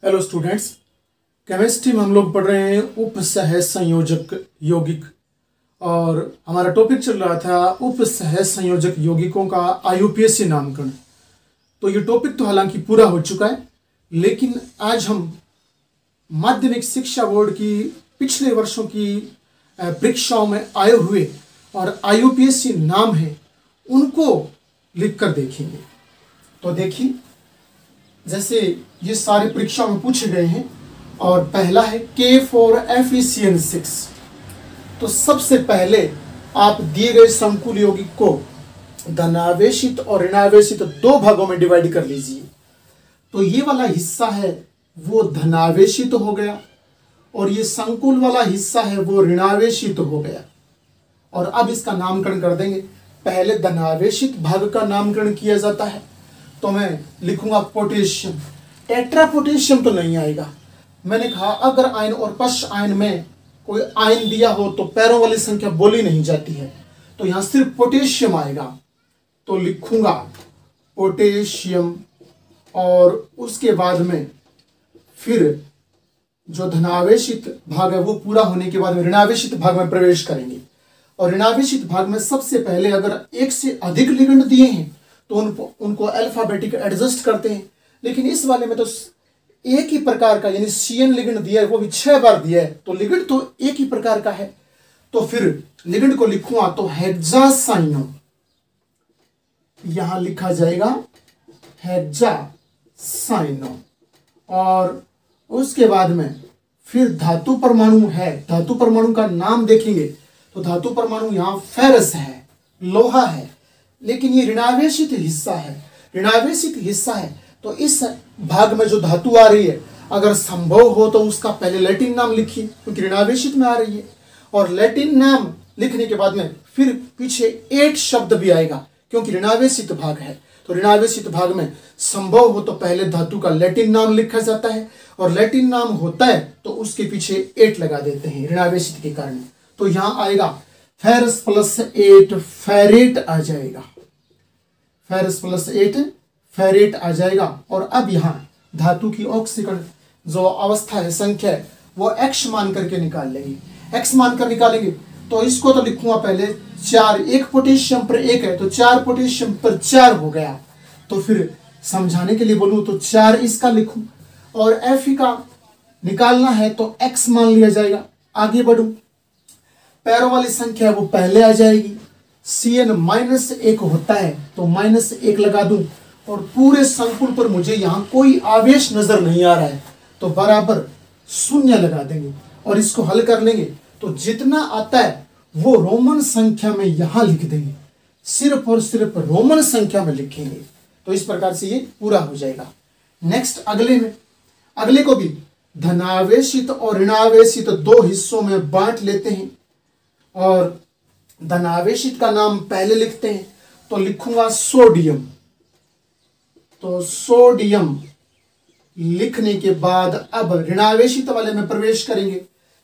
Hello students, chemistry में हम लोग पढ़ रहे हैं उपसहज संयोजक यौगिक और हमारा टॉपिक चल रहा था उपसहज संयोजक यौगिकों का आईयूपीएसी नामकरण। तो ये टॉपिक तो हालांकि पूरा हो चुका है, लेकिन आज हम माध्यमिक शिक्षा बोर्ड की पिछले वर्षों की परीक्षाओं में आए हुए और आईयूपीएसी नाम है उनको लिखकर देखेंगे। तो देखिए, जैसे ये सारे परीक्षा में पूछे गए हैं और पहला है K4FeCN6। तो सबसे पहले आप दिए गए संकुल यौगिक को धनावेशित और ऋणावेशित दो भागों में डिवाइड कर लीजिए। तो ये वाला हिस्सा है वो धनावेशित हो गया और ये संकुल वाला हिस्सा है वो ऋणावेशित हो गया। और अब इसका नामकरण कर देंगे। पहले धनावेशित भाग का नामकरण किया जाता है, तो मैं लिखूंगा पोटेशियम। टेट्रा पोटेशियम तो नहीं आएगा। मैंने कहा अगर आयन और पश आयन में कोई आयन दिया हो तो पैरों वाली संख्या बोली नहीं जाती है, तो यहां सिर्फ पोटेशियम आएगा। तो लिखूंगा पोटेशियम और उसके बाद में फिर जो धनावेशित भाग है वो पूरा होने के बाद में ऋणावेशित भाग में प्रवेश करेंगे। और ऋणावेशित भाग में सबसे पहले अगर एक से अधिक लिगेंड दिए हैं तो उनको अल्फाबेटिक एडजस्ट करते हैं, लेकिन इस वाले में तो एक ही प्रकार का यानी CN लिगेंड दिया है, वो भी 6 बार दिया है, तो लिगेंड तो एक ही प्रकार का है। तो फिर लिगेंड को लिखूंगा तो हेक्सासाइनो, यहां लिखा जाएगा हेक्सासाइनो। और उसके बाद में फिर धातु परमाणु है, धातु परमाणु का नाम देखेंगे तो धातु परमाणु यहां फेरस है, लोहा है, लेकिन ये ऋणावेशित हिस्सा है। ऋणावेशित हिस्सा है तो इस भाग में जो धातु आ रही है अगर संभव हो तो उसका पहले लैटिन नाम लिखिए, क्योंकि ऋणावेशित में आ रही है। और लैटिन नाम लिखने के बाद में फिर पीछे 8 शब्द भी आएगा, क्योंकि ऋणावेशित भाग है। तो ऋणावेशित भाग में संभव हो तो पहले धातु का लैटिन नाम लिखा जाता है, और लैटिन नाम होता है तो उसके पीछे 8 लगा देते हैं ऋणावेशित के कारण। तो यहां आएगा फेरस प्लस 8 फेरेट आ जाएगा, फेरस प्लस 8 फेरेट आ जाएगा। और अब यहां धातु की ऑक्सीकरण जो अवस्था है संख्या है वो x मान करके निकाल लेंगे। x मान कर निकालेंगे तो इसको तो लिखूंगा पहले 4, 1 पोटेशियम पर 1 है तो 4 पोटेशियम पर 4 हो गया। तो फिर समझाने के लिए बोलूं तो 4 इसका लिखूं, और Fe का निकालना है तो x मान लिया जाएगा। आगे बढ़ूं, पैरों वाली संख्या वो पहले आ जाएगी। CN -1 होता है तो -1 लगा दूं, और पूरे संकुल पर मुझे यहां कोई आवेश नजर नहीं आ रहा है तो बराबर 0 लगा देंगे। और इसको हल कर लेंगे तो जितना आता है वो रोमन संख्या में यहां लिख देंगे, सिर्फ और सिर्फ रोमन संख्या में लिखेंगे। तो इस प्रकार से ये पूरा हो जाएगा। नेक्स्ट अगले को भी धनावेशित और ऋणावेशित 2 हिस्सों में बांट लेते हैं। और धनावेशित का नाम पहले लिखते हैं तो लिखूंगा सोडियम। तो सोडियम लिखने के बाद अब ऋणावेशित वाले में प्रवेश करेंगे।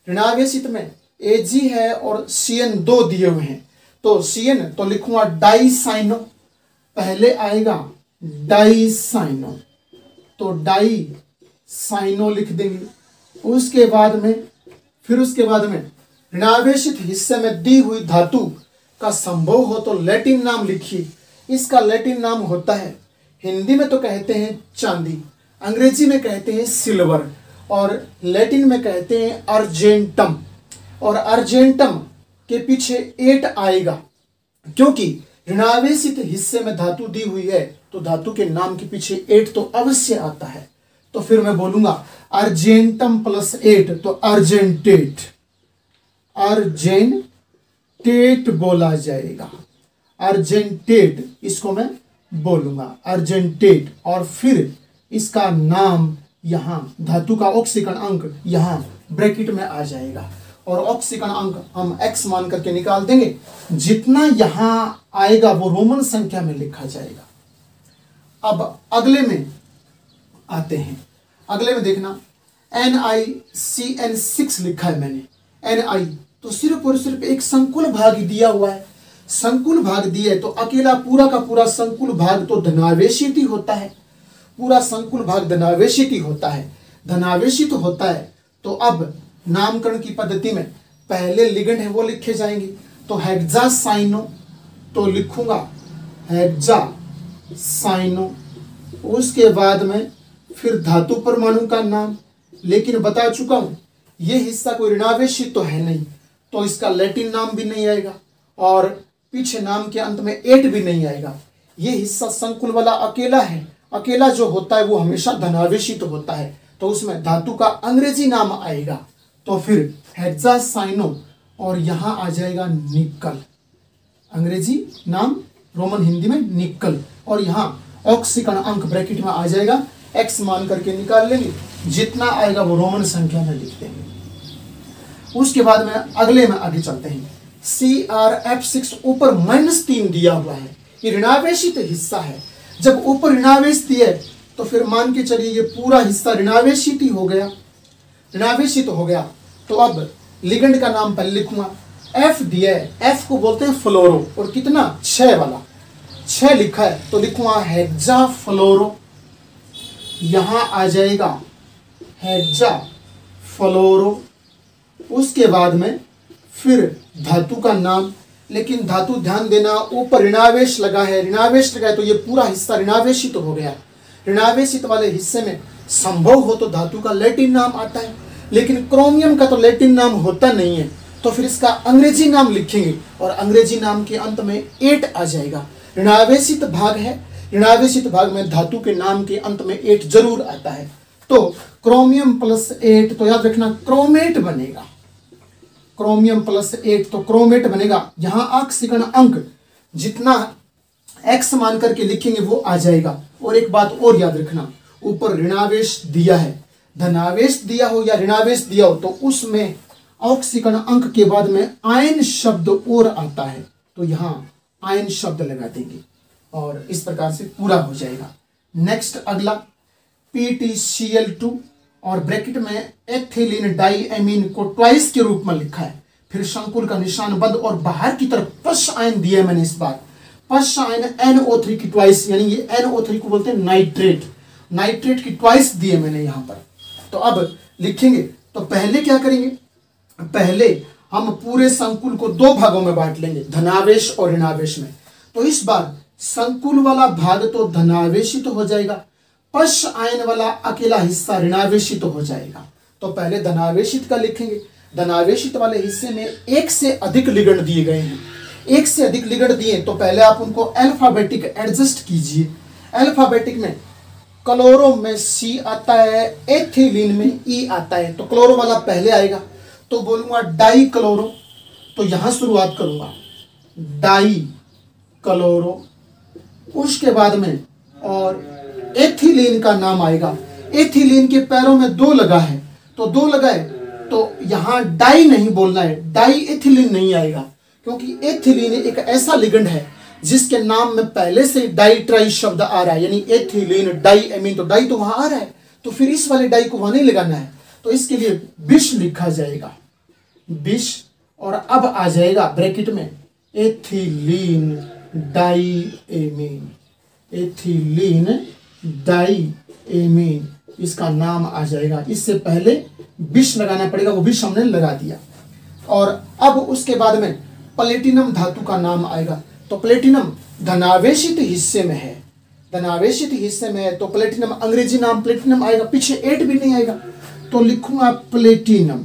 ऋणावेशित में Ag है और CN 2 दिए हुए हैं, तो CN तो लिखूंगा डाइसाइनो, पहले आएगा डाइसाइनो, तो डाइसाइनो लिख देंगे। उसके बाद में ऋणावेशित हिस्से में दी हुई धातु का संभव हो तो लैटिन नाम लिखिए। इसका लैटिन नाम होता है, हिंदी में तो कहते हैं चांदी, अंग्रेजी में कहते हैं सिल्वर, और लैटिन में कहते हैं अर्जेंटम। और अर्जेंटम के पीछे 8 आएगा, क्योंकि ऋणावेशित हिस्से में धातु दी हुई है तो धातु के नाम के पीछे 8 तो अवश्य आता है। तो फिर मैं बोलूंगा अर्जेंटम प्लस 8 तो अर्जेंटेट, अर्जेंटेट बोला जाएगा, अर्जेंटेट इसको मैं बोलूंगा अर्जेंटेट। और फिर इसका नाम यहां धातु का ऑक्सीकरण अंक यहां ब्रैकेट में आ जाएगा, और ऑक्सीकरण अंक हम x मान करके निकाल देंगे। जितना यहां आएगा वो रोमन संख्या में लिखा जाएगा। अब अगले में आते हैं। अगले में देखना NiCN6 लिखा है मैंने। Ni तो सिर्फ और सिर्फ एक संकुल भाग दिया हुआ है, संकुल भाग दिया है तो अकेला पूरा का पूरा संकुल भाग तो धनावेशित ही होता है, पूरा संकुल भाग धनावेशित ही होता है। धनावेशित होता है तो अब नामकरण की पद्धति में पहले लिगेंड है वो लिखे जाएंगे। तो हेक्सासाइनो, तो लिखूंगा हेक्सासाइनो। उसके बाद में फिर धातु परमाणु का नाम, लेकिन बता चुका हूं ये हिस्सा कोई ऋणावेशित तो है नहीं, तो इसका लैटिन नाम भी नहीं आएगा और पीछे नाम के अंत में एट भी नहीं आएगा। ये हिस्सा संकुल वाला अकेला है, अकेला जो होता है वो हमेशा धनावेशित होता है, तो उसमें धातु का अंग्रेजी नाम आएगा। तो फिर हेक्सासाइनो और यहां आ जाएगा निकल, अंग्रेजी नाम रोमन हिंदी में निकल, और यहां ऑक्सीकरण अंक ब्रैकेट में आ जाएगा, एक्स मान करके निकाल लेंगे, जितना आएगा वो रोमन संख्या में लिख देंगे। उसके बाद में अगले में आगे चलते हैं। CrF6 ऊपर -3 दिया हुआ है, ये ऋणावेशित हिस्सा है। जब ऊपर ऋणावेश दिए तो फिर मान के चलिए ये पूरा हिस्सा ऋणावेशित ही हो गया, ऋणावेशित हो गया। तो अब लिगेंड का नाम पहले लिखूंगा, F दिया है, F को बोलते हैं फ्लोरो, और कितना 6 वाला, 6 लिखा है तो लिखूंगा हेक्सा फ्लोरो। यहां आ जाएगा हेक्सा फ्लोरो। उसके बाद में फिर धातु का नाम, लेकिन धातु ध्यान देना ऊपर ऋणावेश लगा है, ऋणावेश लगा है तो ये पूरा हिस्सा ऋणावेशित हो गया। ऋणावेशित वाले हिस्से में संभव हो तो धातु का लैटिन नाम आता है, लेकिन क्रोमियम का तो लैटिन नाम होता नहीं है, तो फिर इसका अंग्रेजी नाम लिखेंगे और अंग्रेजी नाम के अंत में 8 आ जाएगा। ऋणावेशित भाग है, ऋणावेशित भाग में धातु के नाम के अंत में 8 जरूर आता है। तो क्रोमियम +8 तो याद रखना क्रोमेट बनेगा, क्रोमियम +8 तो क्रोमेट बनेगा। यहां ऑक्सीकरण अंक जितना एक्स मान करके लिखेंगे वो आ जाएगा। और एक बात और याद रखना, ऊपर ऋणावेश दिया है, धनावेश दिया हो या ऋणावेश दिया हो तो उसमें ऑक्सीकरण अंक के बाद में आयन शब्द और आता है, तो यहां आयन शब्द लगा देंगे और इस प्रकार से पूरा हो जाएगा। नेक्स्ट अगला PtCl2 और ब्रैकेट में एथिलीन डाइएमीन को ट्वाइस के रूप में लिखा है, फिर शंकुल का निशान बंद और बाहर की तरफ पश आयन दिया है मैंने इस बार, पश आयन NO3 की ट्वाइस, यानी ये NO3 को बोलते हैं नाइट्रेट, नाइट्रेट की ट्वाइस दिए मैंने यहां पर। तो अब लिखेंगे तो पहले क्या करेंगे, पहले हम पूरे संकुल को 2 भागों में बांट लेंगे, धनावेश और ऋणावेश में। तो इस बार संकुल वाला भाग तो धनावेशित हो जाएगा, पश आयन वाला अकेला हिस्सा ऋणावेशित हो जाएगा। तो पहले धनावेशित का लिखेंगे। धनावेशित वाले हिस्से में 1 से अधिक लिगेंड दिए गए हैं, 1 से अधिक लिगेंड दिए तो पहले आप उनको अल्फाबेटिक एडजस्ट कीजिए। अल्फाबेटिक में क्लोरो में C आता है, एथिलीन में E आता है, तो क्लोरो वाला पहले आएगा तो बोलूंगा डाई क्लोरो, तो यहां शुरुआत करूंगा डाई क्लोरो। उसके बाद में और एथिलीन का नाम आएगा, एथिलीन के पैरों में 2 लगा है तो 2 लगाए तो यहां डाई नहीं बोलना है, डाई एथिलीन नहीं आएगा, क्योंकि एथिलीन एक ऐसा लिगेंड है जिसके नाम में पहले से डाई ट्राई शब्द आ रहा है, यानी एथिलीन डाइएमीन, तो डाई तो वहां आ रहा है, तो फिर इस वाले डाई को वहां नहीं लगाना है, तो इसके लिए बिश लिखा जाएगा, बिश। और अब आ जाएगा ब्रैकेट में एथिलीन डाइएमीन, एथिलीन डाइएमीन इसका नाम आ जाएगा। इससे पहले बिश लगाना पड़ेगा, वो बिश हमने लगा दिया। और अब उसके बाद में प्लेटिनम धातु का नाम आएगा, तो प्लेटिनम धनावेशित हिस्से में है, धनावेशित हिस्से में है तो प्लेटिनम अंग्रेजी नाम प्लेटिनम आएगा, पीछे 8 भी नहीं आएगा तो लिखूंगा प्लेटिनम,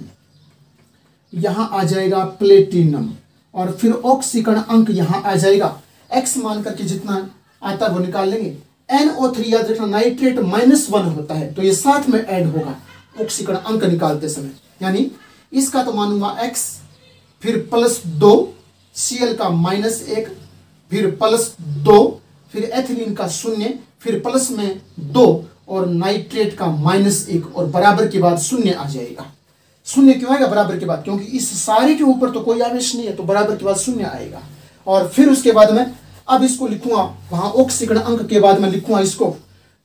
यहां आ जाएगा प्लेटिनम। और फिर ऑक्सीकरण अंक यहां आ जाएगा, एक्स मान करके जितना आता है वो निकाल लेंगे। NO3 याद रखना नाइट्रेट -1 होता है तो ये साथ में ऐड होगा ऑक्सीकरण अंक निकालते समय, यानी इसका तो मानूंगा x, फिर +2, Cl का -1, फिर +2, फिर एथिलीन का 0, फिर प्लस में 2 और नाइट्रेट का -1 और बराबर के बाद 0 आ जाएगा। 0 क्यों आएगा बराबर के बाद? क्योंकि इस सारे के ऊपर तो कोई आवेश नहीं है, तो बराबर के बाद 0 आएगा। और फिर उसके बाद में अब इसको लिखूंगा, वहां ऑक्सीकरण अंक के बाद में लिखूंगा इसको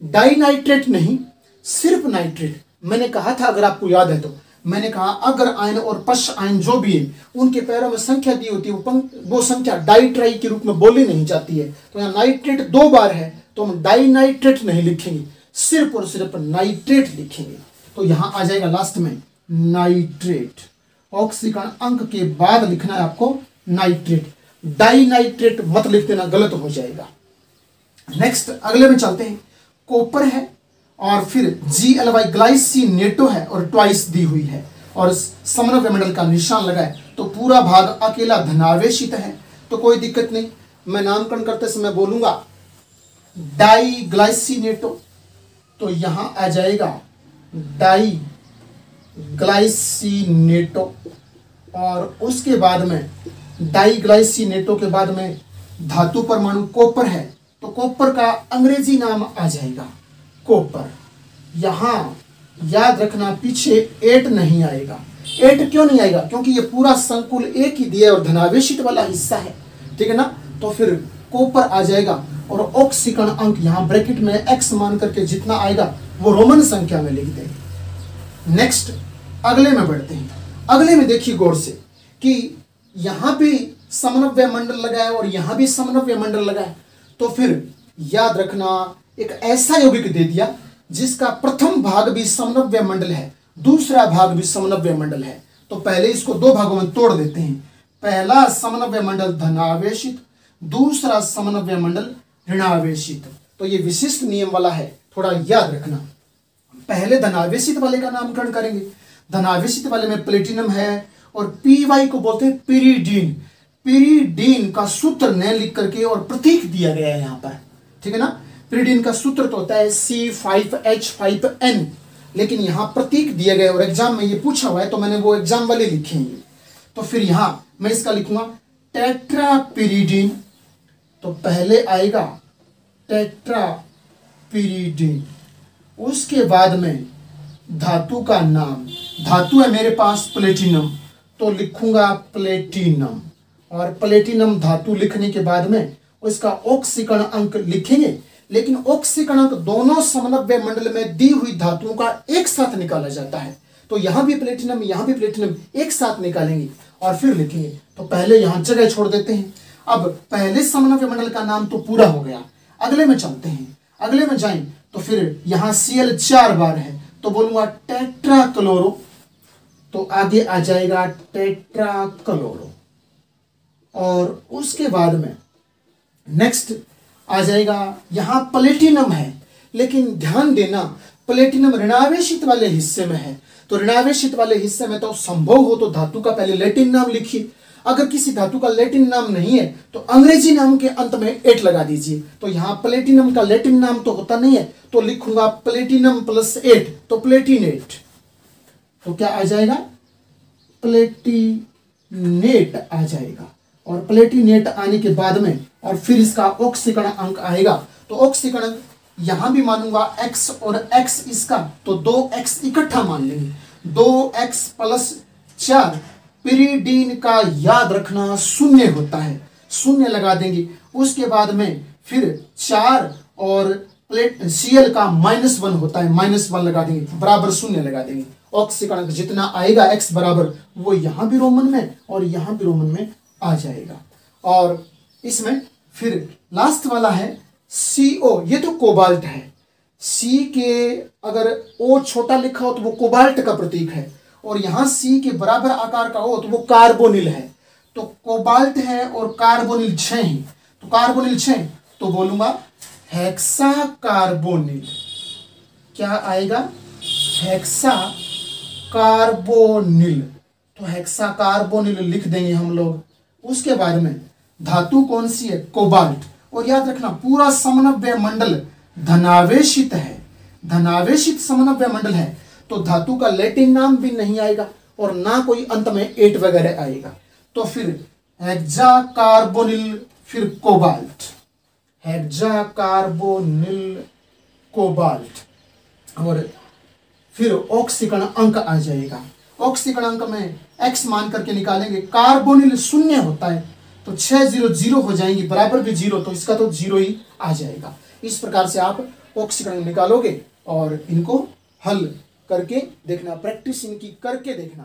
डाइनाइट्रेट नहीं, सिर्फ नाइट्रेट। मैंने कहा था, अगर आपको याद है तो मैंने कहा अगर आयन और पश आयन जो भी है उनके पैरों में संख्या दी होती है, वो संख्या डाइट्राई के रूप में बोली नहीं जाती है। तो यहाँ नाइट्रेट 2 बार है तो हम डाइनाइट्रेट नहीं लिखेंगे, सिर्फ और सिर्फ नाइट्रेट लिखेंगे। तो यहां आ जाएगा लास्ट में नाइट्रेट। ऑक्सीकरण अंक के बाद लिखना है आपको नाइट्रेट, डाई नाइट्रेट मत लिख देना, गलत हो जाएगा। नेक्स्ट अगले में चलते हैं। कॉपर है और फिर GLY ग्लाइसिनेटो है और ट्वाइस दी हुई है और समन्वय मंडल का निशान लगा है, तो पूरा भाग अकेला धनावेशित है, तो कोई दिक्कत नहीं। मैं नामकरण करते समय बोलूंगा डाई ग्लाइसिनेटो, तो यहां आ जाएगा डाई ग्लाइसिनेटो और उसके बाद में डाई ग्लाइसिनेटो के बाद में धातु परमाणु कॉपर है, तो कॉपर का अंग्रेजी नाम आ जाएगा कॉपर। यहां याद रखना पीछे 8 नहीं आएगा। 8 क्यों नहीं आएगा? क्योंकि ये पूरा संकुल एक ही दिया और धनावेशित वाला हिस्सा है, ठीक है ना। तो फिर कॉपर आ जाएगा और ऑक्सीकरण अंक यहां ब्रैकेट में x मान करके जितना आएगा वो रोमन संख्या में लिख देंगे। नेक्स्ट अगले में बढ़ते हैं। अगले में देखिए गौर से कि यहां भी समन्वय मंडल लगा है और यहां भी समन्वय मंडल लगा है, तो फिर याद रखना एक ऐसा यौगिक दे दिया जिसका प्रथम भाग भी समन्वय मंडल है, दूसरा भाग भी समन्वय मंडल है। तो पहले इसको दो भागों में तोड़ देते हैं। पहला समन्वय मंडल धनावेशित, दूसरा समन्वय मंडल ऋणावेशित। तो ये विशिष्ट नियम वाला है, थोड़ा याद रखना। पहले धनावेशित वाले का नामकरण करेंगे। धनावेशित वाले में प्लेटिनम है और PY को बोलते हैं पिरीडीन। पिरीडीन का सूत्र न लिख करके और प्रतीक दिया गया है यहाँ पर, ठीक है ना। पिरीडीन का सूत्र तो होता है C5H5N, लेकिन यहां प्रतीक दिया गया और एग्जाम में ये पूछा हुआ है, तो मैंने वो एग्जाम वाले लिखे हैं। तो फिर यहां मैं इसका लिखूंगा टेट्रापिरीडीन, तो पहले आएगा टेट्रापिरीडीन, उसके बाद में धातु का नाम, धातु है मेरे पास प्लेटिनम, तो लिखूंगा प्लेटिनम। और प्लेटिनम धातु लिखने के बाद में उसका ऑक्सीकरण अंक लिखेंगे, लेकिन ऑक्सीकरण अंक दोनों समन्वय मंडल में दी हुई धातुओं का एक साथ निकाला जाता है। तो यहां भी प्लेटिनम यहां भी प्लेटिनम एक साथ निकालेंगे और फिर लिखेंगे। तो पहले यहां जगह छोड़ देते हैं। अब पहले समन्वय मंडल का नाम तो पूरा हो गया, अगले में चलते हैं। अगले में जाएं तो फिर यहां Cl 4 बार है, तो बोलूंगा टेट्राक्लोरो, तो आगे आ जाएगा टेट्राक्लोरो। और उसके बाद में नेक्स्ट आ जाएगा, यहां प्लेटिनम है, लेकिन ध्यान देना प्लेटिनम ऋणावेशित वाले हिस्से में है, तो ऋणावेशित वाले हिस्से में तो संभव हो तो धातु का पहले लैटिन नाम लिखिए। अगर किसी धातु का लैटिन नाम नहीं है तो अंग्रेजी नाम के अंत में 8 लगा दीजिए। तो यहां प्लेटिनम का लैटिन नाम तो होता नहीं है, तो लिखूंगा प्लेटिनम प्लस 8, तो प्लेटिनेट। तो क्या आ जाएगा? प्लेटिनेट आ जाएगा। और प्लेटिनेट आने के बाद में और फिर इसका ऑक्सीकरण अंक आएगा, तो ऑक्सीकरण यहां भी मानूंगा x और x इसका, तो 2x इकट्ठा मान लेंगे। 2x प्लस 4, पिरीडीन का याद रखना शून्य होता है, शून्य लगा देंगे। उसके बाद में फिर 4 और Cl का -1 होता है, -1 लगा देंगे, बराबर शून्य लगा देंगे। ऑक्सीकरण अंक जितना आएगा x बराबर, वो यहां भी रोमन में और यहां भी रोमन में आ जाएगा। और इसमें फिर लास्ट वाला है CO, ये तो कोबाल्ट है। C के अगर O छोटा लिखा हो तो वो कोबाल्ट का प्रतीक है, और यहां C के बराबर आकार का हो तो वो कार्बोनिल है। तो कोबाल्ट है और कार्बोनिल 6 है, तो कार्बोनिल 6, तो बोलूंगा हेक्सा कार्बोनिल। क्या आएगा? हेक्सा कार्बोनिल, तो हेक्सा कार्बोनिल लिख देंगे हम लोग। उसके बाद में धातु कौन सी है? कोबाल्ट। और याद रखना पूरा समन्वय मंडल धनावेशित है, धनावेशित समन्वय मंडल है, तो धातु का लैटिन नाम भी नहीं आएगा और ना कोई अंत में 8 वगैरह आएगा। तो फिर हेक्सा कार्बोनिल, फिर कोबाल्ट, हेक्सा कार्बोनिल कोबाल्ट, और फिर ऑक्सीकरण अंक आ जाएगा। ऑक्सीकरण अंक में x मान करके निकालेंगे। कार्बोनिल 0 होता है, तो 6 0 0 हो जाएंगी, बराबर भी 0, तो इसका तो 0 ही आ जाएगा। इस प्रकार से आप ऑक्सीकरण निकालोगे और इनको हल करके देखना, प्रैक्टिस इनकी करके देखना।